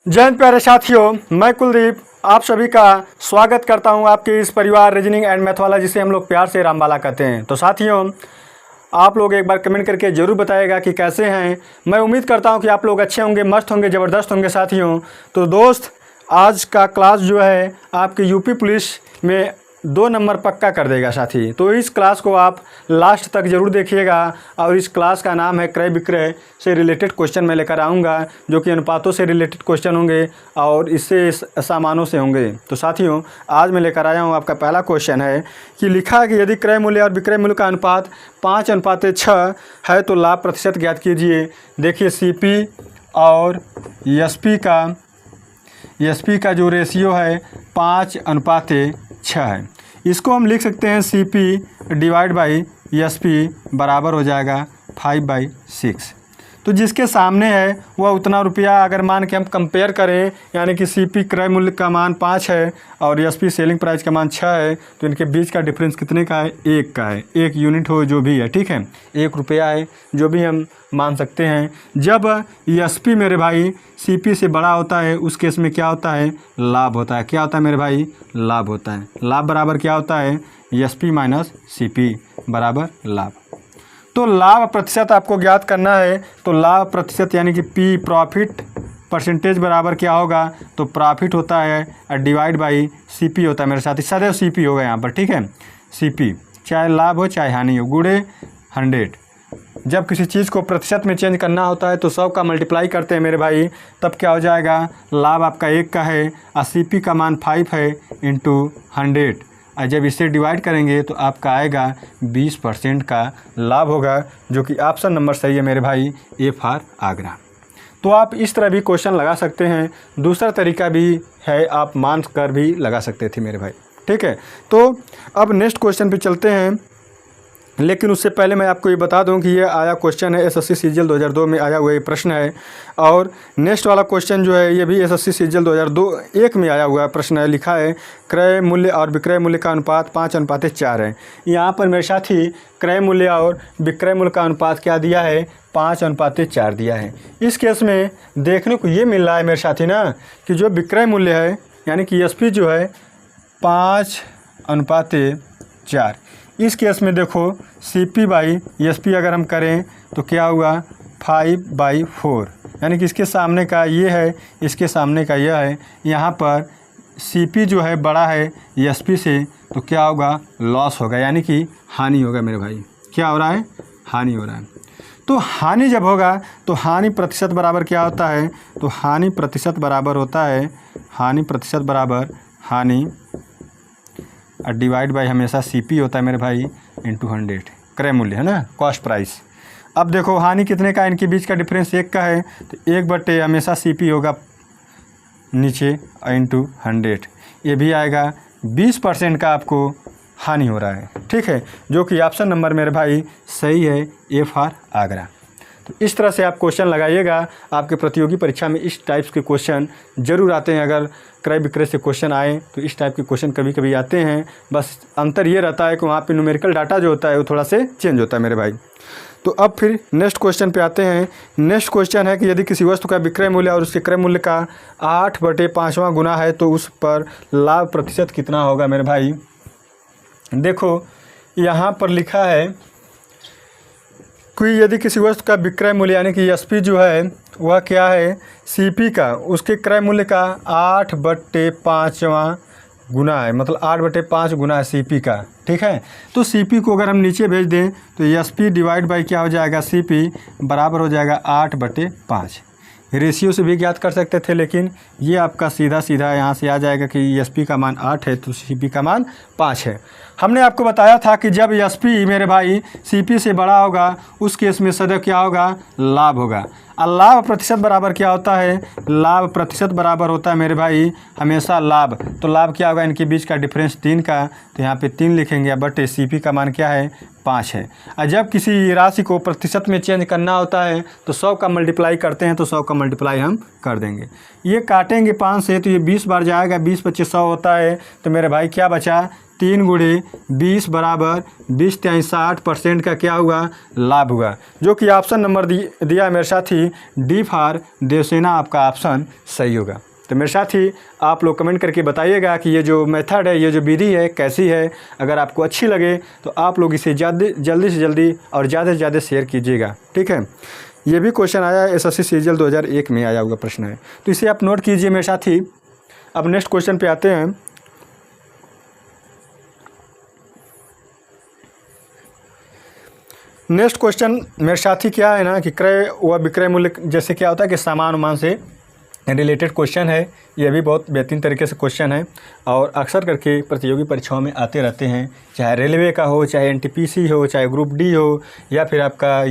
जय हिंद प्यारे साथियों, मैं कुलदीप आप सभी का स्वागत करता हूं आपके इस परिवार रीजनिंग एंड मैथवाला जिसे हम लोग प्यार से रामबाला कहते हैं। तो साथियों, आप लोग एक बार कमेंट करके ज़रूर बताइएगा कि कैसे हैं। मैं उम्मीद करता हूं कि आप लोग अच्छे होंगे, मस्त होंगे, ज़बरदस्त होंगे। साथियों तो दोस्त, आज का क्लास जो है आपके यूपी पुलिस में 2 नंबर पक्का कर देगा साथी। तो इस क्लास को आप लास्ट तक ज़रूर देखिएगा। और इस क्लास का नाम है क्रय विक्रय से रिलेटेड क्वेश्चन मैं लेकर आऊँगा, जो कि अनुपातों से रिलेटेड क्वेश्चन होंगे और इससे सामानों से होंगे। तो साथियों, आज मैं लेकर आया हूँ आपका पहला क्वेश्चन है कि लिखा है कि यदि क्रय मूल्य और विक्रय मूल्य का अनुपात 5:6 है तो लाभ प्रतिशत ज्ञात कीजिए। देखिए सीपी और एसपी का जो रेशियो है 5:6 है। इसको हम लिख सकते हैं CP डिवाइड बाई एसपी बराबर हो जाएगा 5/6। तो जिसके सामने है वह उतना रुपया अगर मान के हम कंपेयर करें, यानी कि CP क्रय मूल्य का मान 5 है और एसपी सेलिंग प्राइस का मान 6 है, तो इनके बीच का डिफरेंस कितने का है? 1 का है। 1 यूनिट हो जो भी है, ठीक है, 1 रुपया है, जो भी हम मान सकते हैं। जब एसपी मेरे भाई CP से बड़ा होता है उस केस में क्या होता है? लाभ होता है। क्या होता है मेरे भाई? लाभ होता है। लाभ बराबर क्या होता है? एसपी माइनस CP बराबर लाभ। तो लाभ प्रतिशत आपको ज्ञात करना है। तो लाभ प्रतिशत यानी कि P प्रॉफिट परसेंटेज बराबर क्या होगा? तो प्रॉफिट होता है डिवाइड बाई CP होता है मेरे साथ। सदैव CP होगा यहाँ पर, ठीक है। CP चाहे लाभ हो चाहे हानि हो, गुणे 100। जब किसी चीज़ को प्रतिशत में चेंज करना होता है तो 100 का मल्टीप्लाई करते हैं मेरे भाई, तब क्या हो जाएगा? लाभ आपका 1 का है और CP का मान 5 है इंटू 100। और जब इसे डिवाइड करेंगे तो आपका आएगा 20% का लाभ होगा, जो कि ऑप्शन नंबर सही है मेरे भाई, A फॉर आगरा। तो आप इस तरह भी क्वेश्चन लगा सकते हैं। दूसरा तरीका भी है, आप मान कर भी लगा सकते थे मेरे भाई, ठीक है। तो अब नेक्स्ट क्वेश्चन पे चलते हैं, लेकिन उससे पहले मैं आपको ये बता दूं कि ये आया क्वेश्चन है SSC सीजीएल 2002 में आया हुआ ये प्रश्न है। और नेक्स्ट वाला क्वेश्चन जो है ये भी SSC सीजीएल 2002-1 में आया हुआ प्रश्न है। लिखा है क्रय मूल्य और विक्रय मूल्य का अनुपात 5:4 है। यहाँ पर मेरे साथी क्रय मूल्य और विक्रय मूल्य का अनुपात क्या दिया है? 5:4 दिया है। इस केस में देखने को ये मिल रहा है मेरे साथी ना, कि जो विक्रय मूल्य है यानी कि एसपी जो है 5:4। इस केस में देखो CP बाई एसपी अगर हम करें तो क्या हुआ? 5/4, यानी कि इसके सामने का ये है, इसके सामने का यह है। यहाँ पर CP जो है बड़ा है एसपी से, तो क्या होगा? लॉस होगा, यानी कि हानि होगा मेरे भाई। क्या हो रहा है? हानि हो रहा है। तो हानि जब होगा तो हानि प्रतिशत बराबर क्या होता है? तो हानि प्रतिशत बराबर होता है, हानि प्रतिशत बराबर हानि और डिवाइड बाई हमेशा CP होता है मेरे भाई इंटू 100। क्रय मूल्य है ना, कॉस्ट प्राइस। अब देखो हानि कितने का? इनके बीच का डिफरेंस 1 का है, तो 1/, हमेशा CP होगा नीचे इंटू 100। ये भी आएगा 20% का आपको हानि हो रहा है, ठीक है, जो कि ऑप्शन नंबर मेरे भाई सही है, A फॉर आगरा। तो इस तरह से आप क्वेश्चन लगाइएगा। आपके प्रतियोगी परीक्षा में इस टाइप्स के क्वेश्चन ज़रूर आते हैं। अगर क्रय विक्रय से क्वेश्चन आए तो इस टाइप के क्वेश्चन कभी कभी आते हैं। बस अंतर ये रहता है कि वहाँ पे न्यूमेरिकल डाटा जो होता है वो थोड़ा से चेंज होता है मेरे भाई। तो अब फिर नेक्स्ट क्वेश्चन पे आते हैं। नेक्स्ट क्वेश्चन है कि यदि किसी वस्तु का विक्रय मूल्य और उसके क्रय मूल्य का 8/5वां गुना है तो उस पर लाभ प्रतिशत कितना होगा मेरे भाई? देखो यहाँ पर लिखा है कि यदि किसी वस्तु का विक्रय मूल्य यानी कि एसपी जो है वह क्या है? CP का, उसके क्रय मूल्य का 8/5वां गुना है, मतलब 8/5 गुना है CP का, ठीक है। तो CP को अगर हम नीचे भेज दें तो एसपी डिवाइड बाई क्या हो जाएगा? CP बराबर हो जाएगा 8/5। रेशियो से भी ज्ञात कर सकते थे, लेकिन ये आपका सीधा सीधा यहाँ से आ जाएगा कि एसपी का मान 8 है तो CP का मान 5 है। हमने आपको बताया था कि जब एसपी मेरे भाई CP से बड़ा होगा उस केस में सदैव क्या होगा? लाभ होगा। और लाभ प्रतिशत बराबर क्या होता है? लाभ प्रतिशत बराबर होता है मेरे भाई हमेशा लाभ। तो लाभ क्या होगा? इनके बीच का डिफरेंस 3 का, तो यहाँ पे 3 लिखेंगे, बट CP का मान क्या है? 5 है। और जब किसी राशि को प्रतिशत में चेंज करना होता है तो 100 का मल्टीप्लाई करते हैं, तो 100 का मल्टीप्लाई हम कर देंगे। ये काटेंगे 5 से तो ये 20 बार जाएगा, 20 × 25 100 होता है। तो मेरे भाई क्या बचा? 3 गुणे 20 बराबर 20×60% का क्या हुआ, लाभ हुआ, जो कि ऑप्शन नंबर दिया मेरे साथी डी फॉर देवसेना आपका ऑप्शन सही होगा। तो मेरे साथी आप लोग कमेंट करके बताइएगा कि ये जो मेथड है, ये जो विधि है कैसी है। अगर आपको अच्छी लगे तो आप लोग इसे जल्दी से जल्दी और ज़्यादा से ज़्यादा शेयर कीजिएगा, ठीक है। ये भी क्वेश्चन आया है, SSC सीजीएल 2001 में आया हुआ प्रश्न है, तो इसे आप नोट कीजिए मेरे साथी। अब नेक्स्ट क्वेश्चन पे आते हैं। नेक्स्ट क्वेश्चन मेरे साथी क्या है ना कि क्रय व विक्रय मूल्य जैसे क्या होता है कि सामान उमान से रिलेटेड क्वेश्चन है। ये भी बहुत बेहतरीन तरीके से क्वेश्चन है और अक्सर करके प्रतियोगी परीक्षाओं में आते रहते हैं, चाहे रेलवे का हो, चाहे NTPC हो, चाहे ग्रुप डी हो, या फिर आपका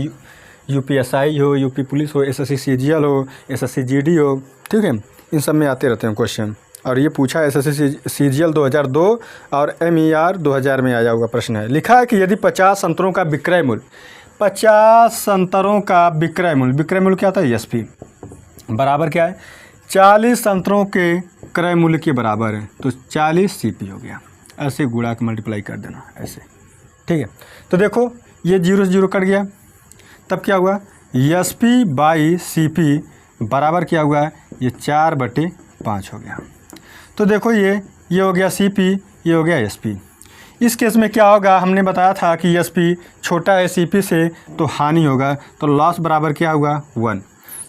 UPSI हो, UP पुलिस हो, SSC CGL हो, SSC GD हो, ठीक है। इन सब में आते रहते हैं क्वेश्चन। और ये पूछा SSC CGL 2002 और MER 2000 में आया हुआ प्रश्न है। लिखा है कि यदि 50 संतरों का विक्रय मूल्य, 50 संतरों का विक्रय मूल्य क्या होता है, SP बराबर क्या है, 40 संतरों के क्रय मूल्य के बराबर है, तो 40 CP हो गया। ऐसे गुणा के मल्टीप्लाई कर देना ऐसे, ठीक है। तो देखो ये 0 से 0 कट गया, तब क्या हुआ, SP बाई CP बराबर क्या हुआ, ये 4/5 हो गया। तो देखो ये हो गया CP, ये हो गया SP। इस केस में क्या होगा, हमने बताया था कि SP छोटा है CP से तो हानि होगा, तो लॉस बराबर क्या हुआ, 1।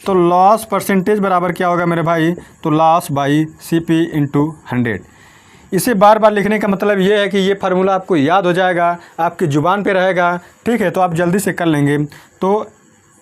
तो लॉस परसेंटेज बराबर क्या होगा मेरे भाई, तो लॉस बाई CP × 100। इसे बार बार लिखने का मतलब ये है कि ये फार्मूला आपको याद हो जाएगा, आपकी ज़ुबान पे रहेगा, ठीक है। तो आप जल्दी से कर लेंगे। तो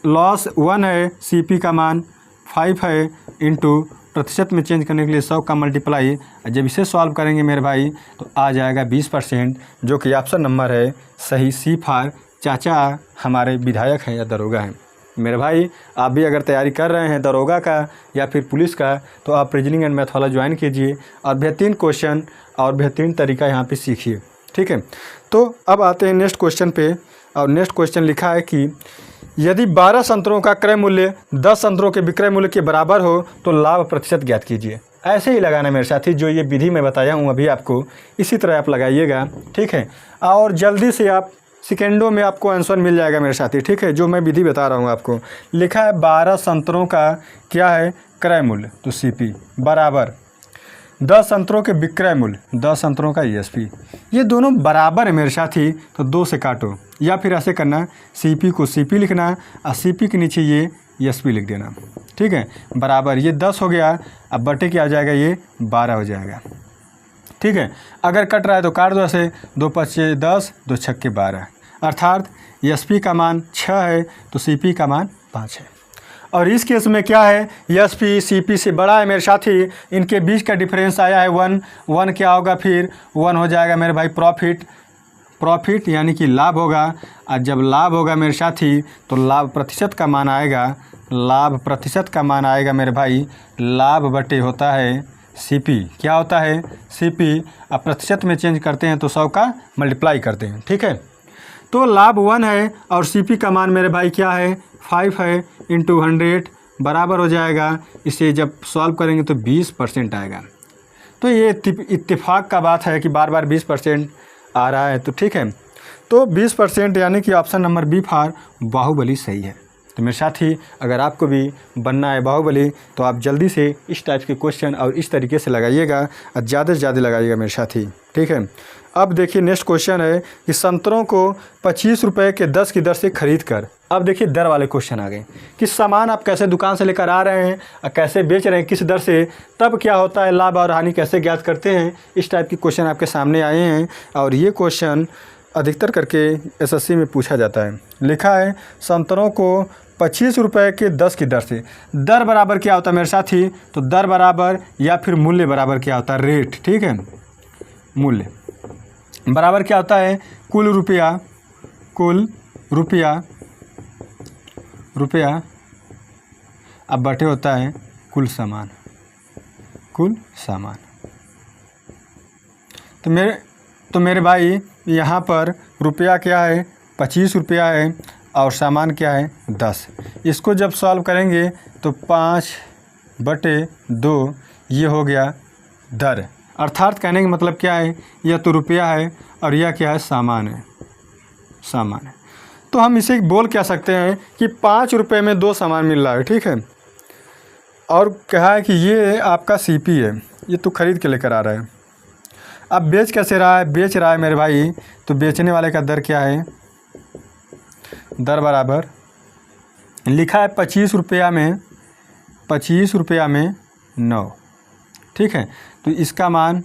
लॉस 1 है, CP का मान 5 है, इंटू प्रतिशत में चेंज करने के लिए 100 का मल्टीप्लाई, जब इसे सॉल्व करेंगे मेरे भाई तो आ जाएगा 20%, जो कि ऑप्शन नंबर है सही, C फॉर चाचा हमारे विधायक हैं या दरोगा हैं। मेरे भाई आप भी अगर तैयारी कर रहे हैं दरोगा का या फिर पुलिस का, तो आप रीजनिंग एंड मैथ वाला ज्वाइन कीजिए और बेहतरीन क्वेश्चन और बेहतरीन तरीका यहाँ पे सीखिए, ठीक है। तो अब आते हैं नेक्स्ट क्वेश्चन पे, और नेक्स्ट क्वेश्चन लिखा है कि यदि 12 संतरों का क्रय मूल्य 10 संतरों के विक्रय मूल्य के बराबर हो तो लाभ प्रतिशत ज्ञात कीजिए। ऐसे ही लगाना मेरे साथी, जो ये विधि मैं बताया हूँ अभी आपको, इसी तरह आप लगाइएगा, ठीक है। और जल्दी से आप सेकेंडों में आपको आंसर मिल जाएगा मेरे साथी, ठीक है। जो मैं विधि बता रहा हूँ आपको, लिखा है 12 संतरों का क्या है, क्रय मूल्य, तो CP बराबर 10 संतरों के विक्रय मूल्य, 10 संतरों का ESP, ये दोनों बराबर है मेरे साथी, तो 2 से काटो, या फिर ऐसे करना, CP को CP लिखना और CP के नीचे ये ESP लिख देना, ठीक है। बराबर ये 10 हो गया, अब बटे क्या हो जाएगा, ये 12 हो जाएगा, ठीक है। अगर कट रहा है तो काट दो ऐसे, 2 5 10, 2 6 12, अर्थात SP का मान 6 है तो CP का मान 5 है। और इस केस में क्या है, SP CP से बड़ा है मेरे साथी, इनके बीच का डिफरेंस आया है 1 क्या होगा, फिर 1 हो जाएगा मेरे भाई प्रॉफिट यानी कि लाभ होगा। और जब लाभ होगा मेरे साथी तो लाभ प्रतिशत का मान आएगा, लाभ प्रतिशत का मान आएगा मेरे भाई, लाभ बटे होता है CP, क्या होता है CP। अब प्रतिशत में चेंज करते हैं तो 100 का मल्टीप्लाई करते हैं, ठीक है। तो लाभ 1 है और CP का मान मेरे भाई क्या है, 5 है, इंटू 100 बराबर हो जाएगा। इसे जब सॉल्व करेंगे तो 20% आएगा। तो ये इत्तेफाक का बात है कि बार बार 20% आ रहा है, तो ठीक है। तो 20% यानी कि option number B for Baahubali सही है। तो मेरे साथी अगर आपको भी बनना है बाहुबली तो आप जल्दी से इस टाइप के क्वेश्चन और इस तरीके से लगाइएगा और ज़्यादा से ज़्यादा लगाइएगा मेरे साथी, ठीक है। अब देखिए नेक्स्ट क्वेश्चन है कि संतरों को 25 रुपये के 10 की दर से खरीद कर, अब देखिए दर वाले क्वेश्चन आ गए कि सामान आप कैसे दुकान से लेकर आ रहे हैं और कैसे बेच रहे हैं, किस दर से, तब क्या होता है, लाभ और हानि कैसे ज्ञात करते हैं। इस टाइप के क्वेश्चन आपके सामने आए हैं और ये क्वेश्चन अधिकतर करके SSC में पूछा जाता है। लिखा है संतरों को 25 रुपये के 10 की दर से, दर बराबर क्या होता है मेरे साथी, तो दर बराबर या फिर मूल्य बराबर क्या होता है, रेट, ठीक है। मूल्य बराबर क्या होता है, कुल रुपया अब बटे होता है कुल सामान। तो मेरे भाई यहाँ पर रुपया क्या है, 25 रुपया है और सामान क्या है, 10। इसको जब सॉल्व करेंगे तो 5/2 ये हो गया दर अर्थात कहने का मतलब क्या है, यह तो रुपया है और यह क्या है, सामान है, सामान है। तो हम इसे बोल क्या सकते हैं कि 5 रुपये में 2 सामान मिल रहा है, ठीक है। और कहा है कि ये आपका सीपी है, ये तो ख़रीद के लेकर आ रहा है। अब बेच कैसे रहा है, बेच रहा है मेरे भाई, तो बेचने वाले का दर क्या है, दर बराबर लिखा है 25 रुपया में 9, ठीक है। तो इसका मान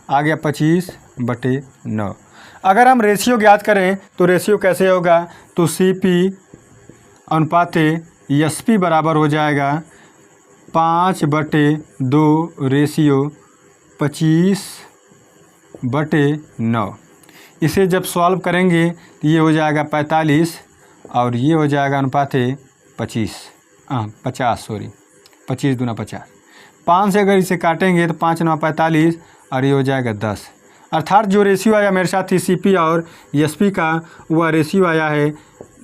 आ गया 25/9। अगर हम रेशियो ज्ञात करें तो रेशियो कैसे होगा, तो सीपी अनुपात एसपी बराबर हो जाएगा 5/2 रेशियो 25/9। इसे जब सॉल्व करेंगे तो ये हो जाएगा 45 और ये हो जाएगा अनुपात 50 सॉरी 25 दूना 50। 5 से अगर इसे काटेंगे तो 5 9 45 और ये हो जाएगा 10। अर्थात जो रेशियो आया मेरे साथ ही सीपी और एसपी का, वह रेशियो आया है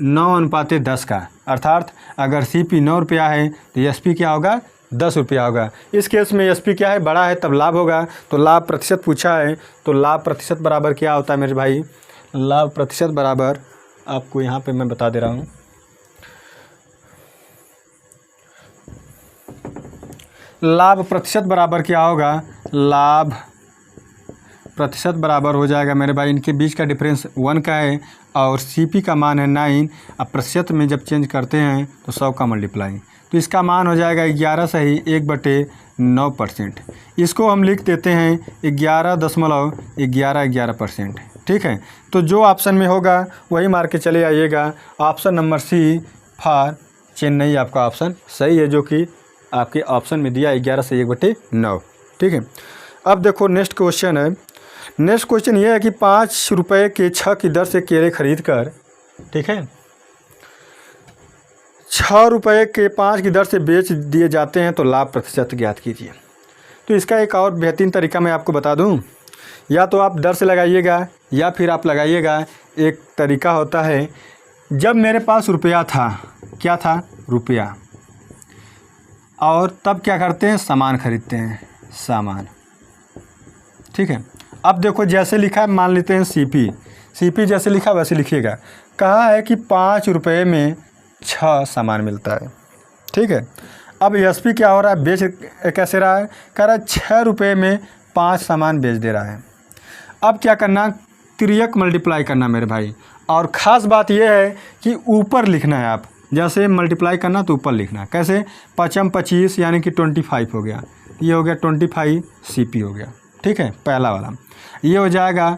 9:10 का। अर्थात अगर सीपी 9 रुपया है तो एसपी क्या होगा, 10 रुपया होगा। इस केस में एसपी क्या है, बड़ा है, तब लाभ होगा। तो लाभ प्रतिशत पूछा है, तो लाभ प्रतिशत बराबर क्या होता है मेरे भाई, लाभ प्रतिशत बराबर आपको यहाँ पे मैं बता दे रहा हूँ। लाभ प्रतिशत बराबर क्या होगा, लाभ प्रतिशत बराबर हो जाएगा मेरे भाई, इनके बीच का डिफरेंस 1 का है और सीपी का मान है 9। अब प्रतिशत में जब चेंज करते हैं तो 100 का मल्टीप्लाई, तो इसका मान हो जाएगा 11 सही 1/9%। इसको हम लिख देते हैं 11.11%, ठीक है। तो जो ऑप्शन में होगा वही मार के चले आइएगा। Option number C for Chennai आपका ऑप्शन सही है, जो कि आपके ऑप्शन में दिया 11 से 1/9, ठीक है। अब देखो नेक्स्ट क्वेश्चन है। नेक्स्ट क्वेश्चन ये है कि 5 रुपये के 6 की दर से केले खरीद कर, ठीक है, 6 रुपये के 5 की दर से बेच दिए जाते हैं तो लाभ प्रतिशत ज्ञात कीजिए। तो इसका एक और बेहतरीन तरीका मैं आपको बता दूं, या तो आप दर से लगाइएगा या फिर आप लगाइएगा, एक तरीका होता है, जब मेरे पास रुपया था, क्या था, रुपया, और तब क्या करते हैं, सामान खरीदते हैं, सामान, ठीक है। अब देखो जैसे लिखा है, मान लेते हैं सीपी जैसे लिखा वैसे लिखिएगा। कहा है कि 5 रुपये में 6 सामान मिलता है, ठीक है। अब एसपी क्या हो रहा है, बेच कैसे रहा है, कह रहा है 6 रुपये में 5 सामान बेच दे रहा है। अब क्या करना, तिर्यक मल्टीप्लाई करना मेरे भाई, और ख़ास बात यह है कि ऊपर लिखना है। आप जैसे मल्टीप्लाई करना तो ऊपर लिखना, कैसे, 5 25 यानी कि 25 हो गया, ये हो गया 25 सीपी हो गया, ठीक है, पहला वाला। ये हो जाएगा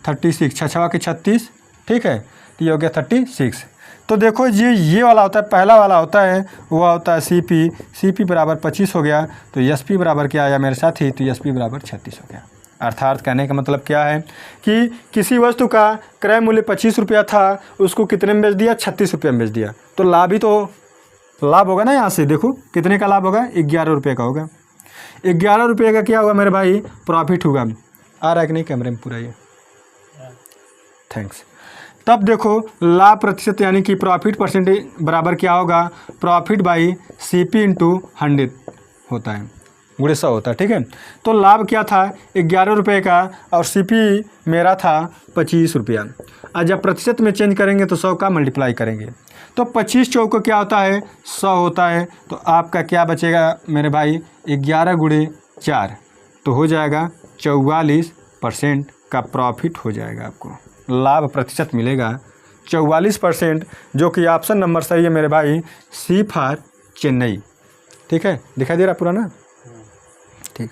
36, 6 के 36, ठीक है, तो ये हो गया 36। तो देखो ये वाला होता है, पहला वाला होता है, वह होता है सीपी बराबर 25 हो गया। तो एसपी बराबर क्या आया मेरे साथी, तो एसपी बराबर 36 हो गया। अर्थात कहने का मतलब क्या है कि किसी वस्तु का क्रय मूल्य 25 रुपया था, उसको कितने में बेच दिया, 36 रुपये में बेच दिया, तो लाभ ही तो लाभ होगा ना। यहाँ से देखो कितने का लाभ होगा, 11 रुपये का होगा। 11 रुपये का क्या होगा मेरे भाई, प्रॉफिट होगा। आ रहा है कि नहीं कैमरे में पूरा ये, थैंक्स। तब देखो लाभ प्रतिशत यानी कि प्रॉफिट परसेंटेज बराबर क्या होगा, प्रॉफिट बाई सीपी इंटू 100 होता है, गुणे 100 होता है, ठीक है। तो लाभ क्या था, 11 रुपये का, और सीपी मेरा था 25 रुपया। और जब प्रतिशत में चेंज करेंगे तो 100 का मल्टीप्लाई करेंगे, तो 25 चौक क्या होता है, 100 होता है। तो आपका क्या बचेगा मेरे भाई, 11 गुणे 4, तो हो जाएगा 44% का प्रॉफिट हो जाएगा, आपको लाभ प्रतिशत मिलेगा 44%, जो कि ऑप्शन नंबर सही है मेरे भाई, सी फॉर चेन्नई, ठीक है। दिखाई दे रहा पूरा ना, ठीक।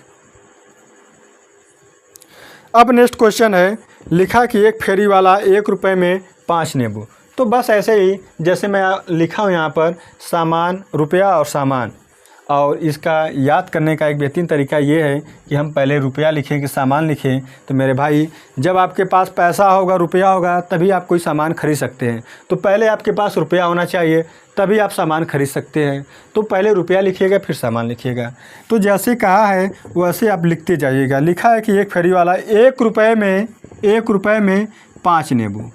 अब नेक्स्ट क्वेश्चन है, लिखा कि एक फेरी वाला 1 रुपये में 5 नींबू। तो बस ऐसे ही जैसे मैं लिखा हूँ यहाँ पर, सामान, रुपया और सामान, और इसका याद करने का एक बेहतरीन तरीका ये है कि हम पहले रुपया लिखें कि सामान लिखें। तो मेरे भाई जब आपके पास पैसा होगा, रुपया होगा, तभी आप कोई सामान खरीद सकते हैं। तो पहले आपके पास रुपया होना चाहिए, तभी आप सामान खरीद सकते हैं। तो पहले रुपया लिखिएगा फिर सामान लिखिएगा। तो जैसे कहा है वैसे आप लिखते जाइएगा। लिखा है कि एक फेरी वाला 1 रुपये में 5 नींबू,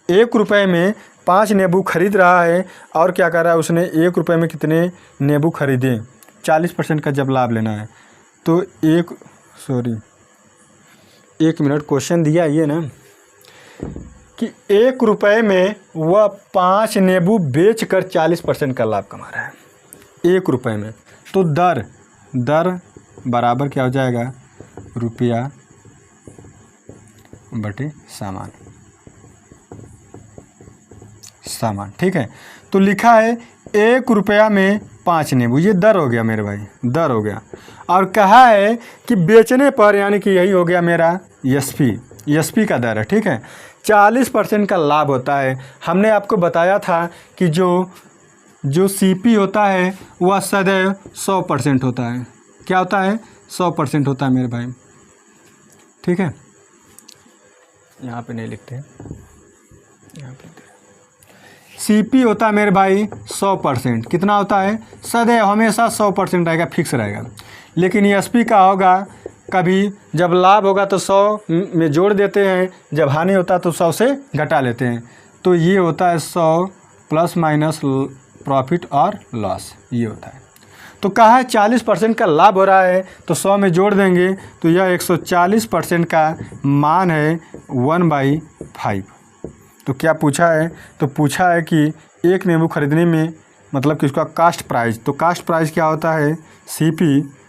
1 रुपये में 5 नींबू खरीद रहा है। और क्या कर रहा है, उसने 1 रुपये में कितने नींबू खरीदे, 40% का जब लाभ लेना है तो 1 मिनट, क्वेश्चन दिया ये ना कि 1 रुपये में वह 5 नींबू बेचकर 40% का लाभ कमा रहा है 1 रुपये में। तो दर बराबर क्या हो जाएगा, रुपया बटे सामान, ठीक है। तो लिखा है 1 रुपया में 5 नींबू, ये दर हो गया मेरे भाई, दर हो गया। और कहा है कि बेचने पर, यानी कि यही हो गया मेरा एसपी का दर है, ठीक है। 40% का लाभ होता है। हमने आपको बताया था कि जो सीपी होता है वह सदैव 100% होता है। क्या होता है, 100% होता है मेरे भाई, ठीक है। यहाँ पे नहीं लिखते हैं, यहाँ पे सीपी होता है मेरे भाई 100%। कितना होता है, सदैव हमेशा 100% रहेगा, फिक्स रहेगा। लेकिन एसपी का होगा, कभी जब लाभ होगा तो 100 में जोड़ देते हैं, जब हानि होता है तो 100 से घटा लेते हैं। तो ये होता है 100 प्लस माइनस प्रॉफिट और लॉस, ये होता है। तो कहा है 40% का लाभ हो रहा है, तो 100 में जोड़ देंगे तो यह 140% का मान है 1/5। तो क्या पूछा है, तो पूछा है कि एक नींबू खरीदने में मतलब कि उसका कास्ट प्राइस, तो कास्ट प्राइस क्या होता है,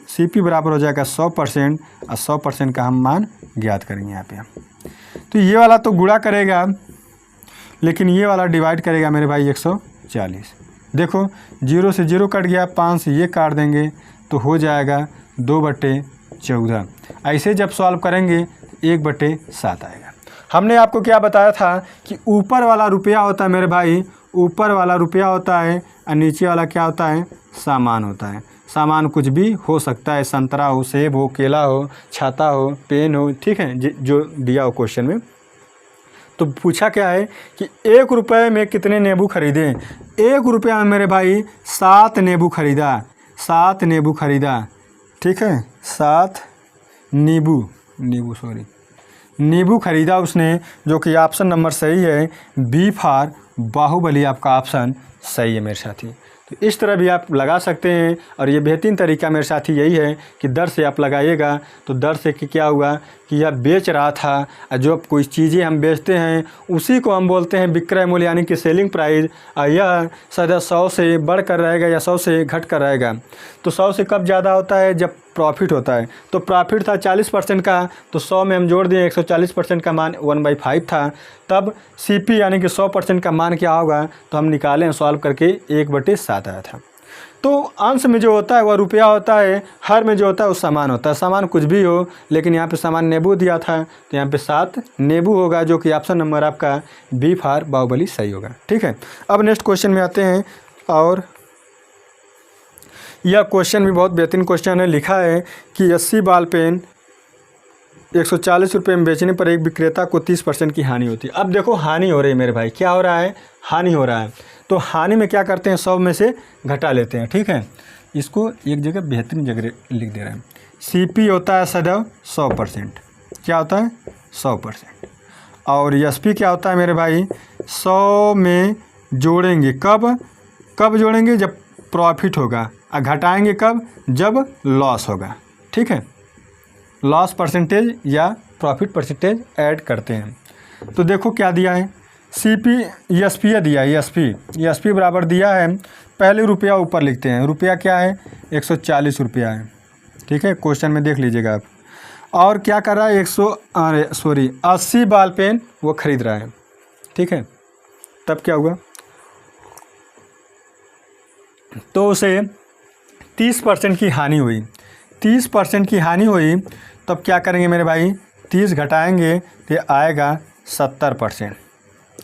सीपी बराबर हो जाएगा 100% और 100% का हम मान ज्ञात करेंगे यहाँ पे। तो ये वाला तो गुणा करेगा, लेकिन ये वाला डिवाइड करेगा मेरे भाई 140। देखो 0 से 0 कट गया, 5 से ये काट देंगे तो हो जाएगा 2/14। ऐसे जब सॉल्व करेंगे 1/7 आएगा। हमने आपको क्या बताया था कि ऊपर वाला रुपया होता है मेरे भाई, ऊपर वाला रुपया होता है और नीचे वाला क्या होता है, सामान होता है। सामान कुछ भी हो सकता है, संतरा हो, सेब हो, केला हो, छाता हो, पेन हो, ठीक है, जो दिया हो क्वेश्चन में। तो पूछा क्या है कि 1 रुपये में कितने नींबू खरीदे। 1 रुपया में मेरे भाई 7 नींबू खरीदा, 7 नींबू खरीदा, ठीक है, 7 नींबू खरीदा उसने, जो कि ऑप्शन नंबर सही है, बी फॉर बाहुबली आपका ऑप्शन सही है मेरे साथी। तो इस तरह भी आप लगा सकते हैं, और ये बेहतरीन तरीका मेरे साथी यही है कि दर से आप लगाइएगा। तो दर से कि क्या हुआ कि यह बेच रहा था, और जो कोई चीज़ें हम बेचते हैं उसी को हम बोलते हैं विक्रय मूल्य, यानी कि सेलिंग प्राइस। और यह सदा 100 से बढ़कर रहेगा या 100 से घट कर रहेगा। तो 100 से कब ज़्यादा होता है, जब प्रॉफिट होता है। तो प्रॉफिट था 40% का, तो 100 में हम जोड़ दिए 140% का मान 1/5 था। तब सीपी यानी कि 100% का मान क्या होगा, तो हम निकालें सॉल्व करके 1/7 आया था। तो अंश में जो होता है वह रुपया होता है, हर में जो होता है वो सामान होता है। सामान कुछ भी हो, लेकिन यहाँ पे सामान नींबू दिया था, तो यहाँ पे 7 नींबू होगा, जो कि ऑप्शन नंबर आपका बी फॉर बाहुबली सही होगा, ठीक है। अब नेक्स्ट क्वेश्चन में आते हैं, और यह क्वेश्चन भी बहुत बेहतरीन क्वेश्चन है। लिखा है कि 80 बॉल पेन 140 रुपये में बेचने पर एक विक्रेता को 30% की हानि होती है। अब देखो हानि हो रही है मेरे भाई, क्या हो रहा है, हानि हो रहा है। तो हानि में क्या करते हैं, 100 में से घटा लेते हैं, ठीक है। इसको एक जगह बेहतरीन जगह लिख दे रहे हैं। सीपी होता है सदैव 100%, क्या होता है 100%। और एसपी क्या होता है मेरे भाई, 100 में जोड़ेंगे, कब जोड़ेंगे, जब प्रॉफिट होगा, और घटाएंगे कब, जब लॉस होगा, ठीक है। लॉस परसेंटेज या प्रॉफिट परसेंटेज ऐड करते हैं। तो देखो क्या दिया है, सीपी एसपी दिया है, एसपी बराबर दिया है। पहले रुपया ऊपर लिखते हैं, रुपया क्या है 140 रुपया है, ठीक है, क्वेश्चन में देख लीजिएगा आप। और क्या कर रहा है 80 बॉल पेन वो खरीद रहा है, ठीक है। तब क्या हुआ, तो उसे 30% की हानि हुई, 30% की हानि हुई। तब क्या करेंगे मेरे भाई, 30 घटाएंगे तो आएगा 70%।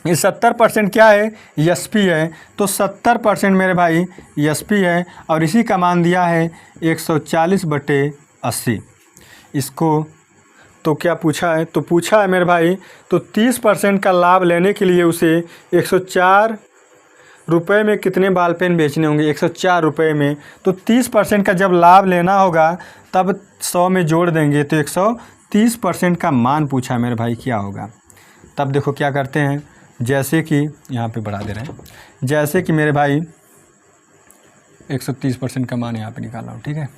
ये 70% क्या है, एसपी है। तो 70% मेरे भाई एसपी है, और इसी का मान दिया है 140/80। इसको तो क्या पूछा है, तो पूछा है मेरे भाई, तो 30% का लाभ लेने के लिए उसे 104 रुपये में कितने बॉल पेन बेचने होंगे, 104 रुपये में। तो 30% का जब लाभ लेना होगा तब 100 में जोड़ देंगे, तो 130% का मान पूछा मेरे भाई क्या होगा। तब देखो क्या करते हैं, जैसे कि यहाँ पे बढ़ा दे रहे हैं, जैसे कि मेरे भाई 130% का मान यहाँ पे निकाला हूँ, ठीक है।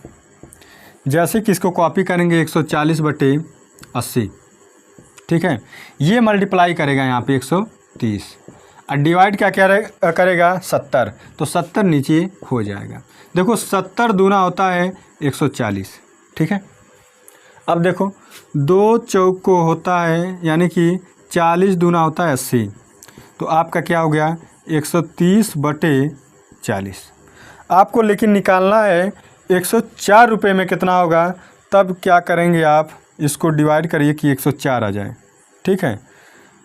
जैसे कि इसको कॉपी करेंगे 140/80, ठीक है। ये मल्टीप्लाई करेगा यहाँ पे 130 और डिवाइड क्या क्या करेगा 70, तो 70 नीचे हो जाएगा। देखो 70 दूना होता है 140, ठीक है। अब देखो 2 चौक को होता है यानी कि 40 दूना होता है 80, तो आपका क्या हो गया 130/40। आपको लेकिन निकालना है 104 रुपये में कितना होगा, तब क्या करेंगे आप इसको डिवाइड करिए कि 104 आ जाए, ठीक है।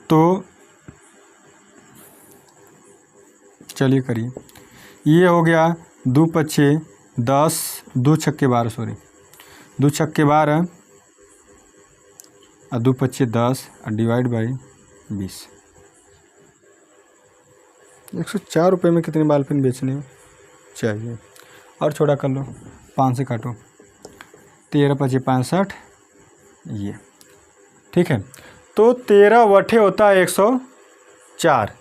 तो चलिए करिए, ये हो गया 2 पच्चे 10, 2 छक्के 12, सॉरी 2 छक्के 12 और 2 पच्चे 10 और डिवाइड बाई 20। 104 रुपये में कितने बाल पेन बेचने चाहिए, और छोटा कर लो, 5 से काटो, 13 पच्चे 65, ये ठीक है। तो 13 वठे होता है 104,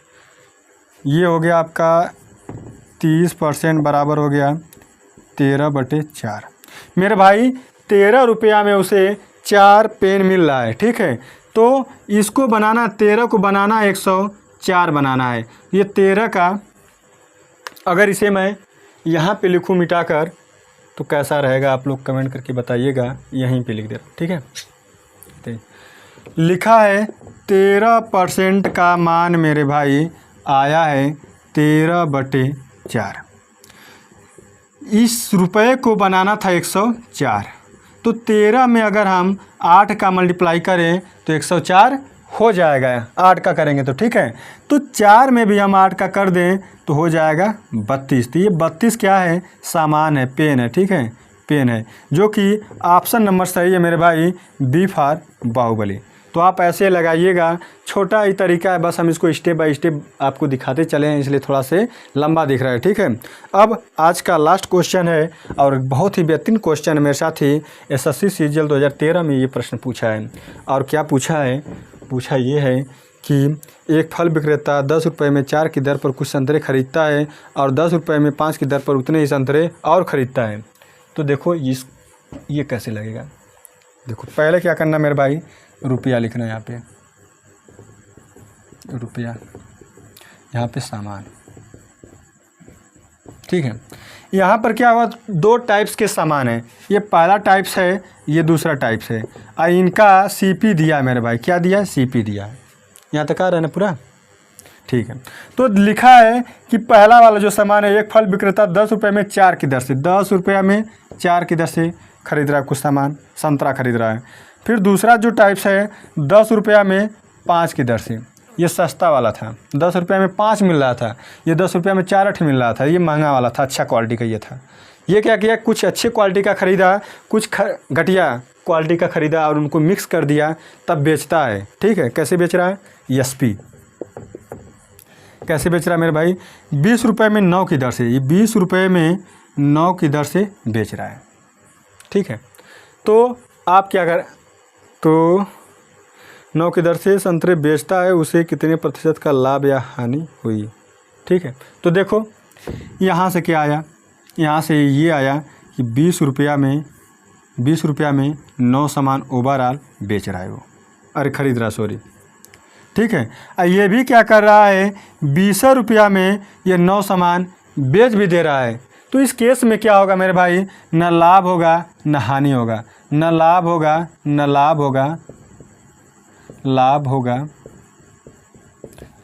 ये हो गया आपका 30% बराबर हो गया 13/4। मेरे भाई 13 रुपया में उसे 4 पेन मिल रहा है, ठीक है। तो इसको बनाना 13 को बनाना 104 बनाना है। ये 13 का अगर इसे मैं यहाँ पे लिखूँ मिटाकर तो कैसा रहेगा, आप लोग कमेंट करके बताइएगा। यहीं पे लिख दे रहा, ठीक है। तो लिखा है 13% का मान मेरे भाई आया है 13/4। इस रुपये को बनाना था 104, तो 13 में अगर हम 8 का मल्टीप्लाई करें तो 104 हो जाएगा, 8 का करेंगे तो, ठीक है। तो 4 में भी हम 8 का कर दें तो हो जाएगा 32। तो ये 32 क्या है, सामान है, पेन है, ठीक है, पेन है, जो कि ऑप्शन नंबर सही है मेरे भाई, बी फॉर बाहुबली। तो आप ऐसे लगाइएगा, छोटा ही तरीका है, बस हम इसको स्टेप बाय स्टेप आपको दिखाते चले हैं, इसलिए थोड़ा से लंबा दिख रहा है, ठीक है। अब आज का लास्ट क्वेश्चन है और बहुत ही बेहतरीन क्वेश्चन है मेरे साथ ही। SSC CGL 2013 में ये प्रश्न पूछा है, और क्या पूछा है, पूछा ये है कि एक फल विक्रेता 10 रुपये में 4 की दर पर कुछ संतरे खरीदता है और 10 रुपये में 5 की दर पर उतने ही संतरे और ख़रीदता है। तो देखो ये कैसे लगेगा। देखो पहले क्या करना मेरे भाई, रुपया लिखना है यहाँ पे, रुपया, यहाँ पे सामान, ठीक है। यहाँ पर क्या हुआ, 2 टाइप्स के सामान है, ये पहला टाइप्स है, ये दूसरा टाइप्स है, और इनका CP दिया है मेरे भाई, क्या दिया है, CP दिया है। यहाँ तक आ रहा है ना पूरा, ठीक है। तो लिखा है कि पहला वाला जो सामान है, एक फल विक्रेता 10 रुपये में 4 की दर से, 10 रुपये में 4 की दर से खरीद रहा है कुछ सामान, संतरा खरीद रहा है। फिर दूसरा जो टाइप्स है 10 रुपया में 5 की दर से, ये सस्ता वाला था, 10 रुपये में 5 मिल रहा था, ये 10 रुपये में 4 मिल रहा था, ये महंगा वाला था, अच्छा क्वालिटी का ये था। ये क्या किया, कुछ अच्छे क्वालिटी का ख़रीदा, कुछ घटिया क्वालिटी का ख़रीदा और उनको मिक्स कर दिया, तब बेचता है, ठीक है। कैसे बेच रहा है, SP कैसे बेच रहा है मेरे भाई, 20 रुपये में 9 की दर से, ये 20 रुपये में 9 की दर से बेच रहा है, ठीक है। तो आप क्या कर, तो 9 की दर से संतरे बेचता है, उसे कितने प्रतिशत का लाभ या हानि हुई, ठीक है। तो देखो यहाँ से क्या आया, यहाँ से ये आया कि 20 रुपया में 9 सामान ओवरऑल बेच रहा है वो, अरे खरीद रहा, सॉरी, ठीक है। और ये भी क्या कर रहा है, 20 रुपया में ये 9 सामान बेच भी दे रहा है। तो इस केस में क्या होगा मेरे भाई, न लाभ होगा न हानि होगा, न लाभ होगा न लाभ होगा, लाभ होगा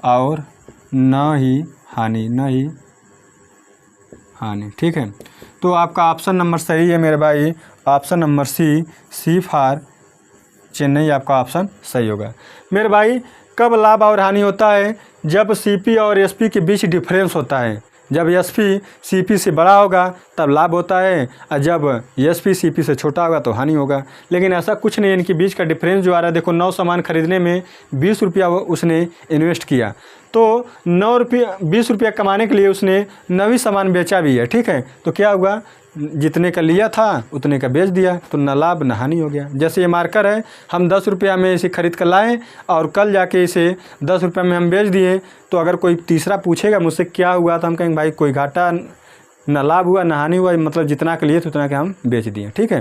और न ही हानि, न ही हानि, ठीक है। तो आपका ऑप्शन नंबर सही है मेरे भाई, option number C for Chennai आपका ऑप्शन सही होगा मेरे भाई। कब लाभ और हानि होता है, जब CP और SP के बीच डिफरेंस होता है। जब SP CP से बड़ा होगा तब लाभ होता है, और जब SP CP से छोटा होगा तो हानि होगा। लेकिन ऐसा कुछ नहीं है, इनके बीच का डिफरेंस जो आ रहा है, देखो 9 सामान खरीदने में 20 रुपया उसने इन्वेस्ट किया, तो 20 रुपया कमाने के लिए उसने 9 सामान बेचा भी है, ठीक है। तो क्या हुआ, जितने का लिया था उतने का बेच दिया, तो न लाभ न हानि हो गया। जैसे ये मार्कर है, हम 10 रुपया में इसे ख़रीद कर लाएँ और कल जाके इसे 10 रुपये में हम बेच दिए, तो अगर कोई तीसरा पूछेगा मुझसे क्या हुआ, तो हम कहेंगे भाई कोई घाटा ना लाभ हुआ ना हानि हुआ, मतलब जितना के लिए तो उतना के हम बेच दिए। ठीक है,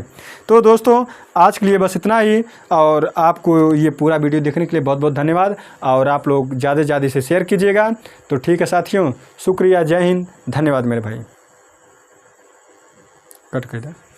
तो दोस्तों आज के लिए बस इतना ही, और आपको ये पूरा वीडियो देखने के लिए बहुत बहुत धन्यवाद, और आप लोग ज़्यादा से ज़्यादा इसे शेयर कीजिएगा। तो ठीक है साथियों, शुक्रिया, जय हिंद, धन्यवाद मेरे भाई। कट कर दे।